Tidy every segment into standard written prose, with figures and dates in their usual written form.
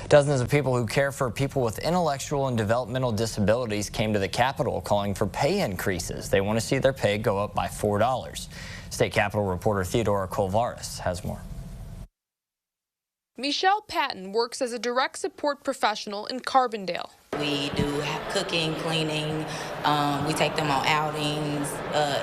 Dozens of people who care for people with intellectual and developmental disabilities came to the Capitol calling for pay increases. They want to see their pay go up by $4. State Capitol reporter Theodora Colvaris has more. Michelle Patton works as a direct support professional in Carbondale. We do cooking, cleaning, we take them on outings,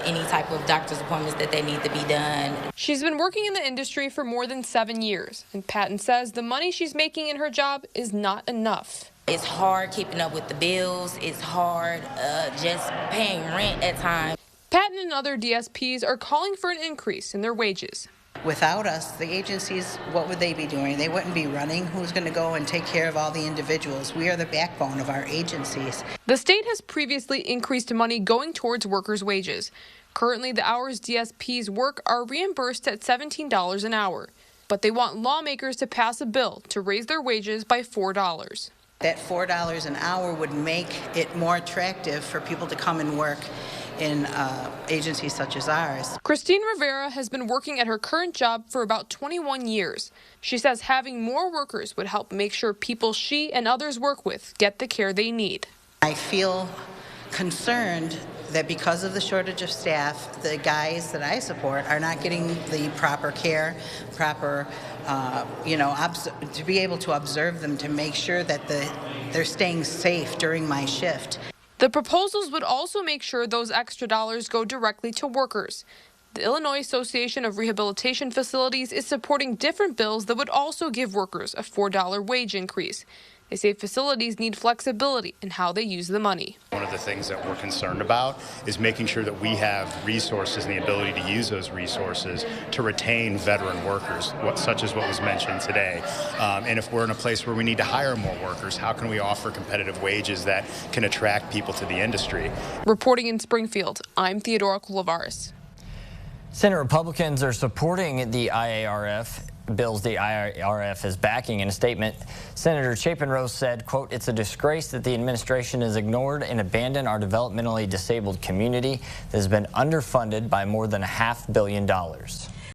any type of doctor's appointments that they need to be done. She's been working in the industry for more than 7 years, and Patton says the money she's making in her job is not enough. It's hard keeping up with the bills. It's hard just paying rent at times. Patton and other DSPs are calling for an increase in their wages. Without us, the agencies, what would they be doing? They wouldn't be running. Who's going to go and take care of all the individuals? We are the backbone of our agencies. The state has previously increased money going towards workers' wages. Currently, the hours DSPs work are reimbursed at $17 an hour, but they want lawmakers to pass a bill to raise their wages by $4. That $4 an hour would make it more attractive for people to come and work in agencies such as ours. Christine Rivera has been working at her current job for about 21 years. She says having more workers would help make sure people she and others work with get the care they need. I feel concerned that because of the shortage of staff, the guys that I support are not getting the proper care, proper, to be able to observe them to make sure that they're staying safe during my shift. The proposals would also make sure those extra dollars go directly to workers. The Illinois Association of Rehabilitation Facilities is supporting different bills that would also give workers a $4 wage increase. They say facilities need flexibility in how they use the money. One of the things that we're concerned about is making sure that we have resources and the ability to use those resources to retain veteran workers, such as what was mentioned today. And if we're in a place where we need to hire more workers, how can we offer competitive wages that can attract people to the industry? Reporting in Springfield, I'm Theodora Colvaris. Senate Republicans are supporting the IARF bills the IRF is backing. In a statement, Senator Chapin Rose said, quote, "It's a disgrace that the administration has ignored and abandoned our developmentally disabled community that has been underfunded by more than $500 million."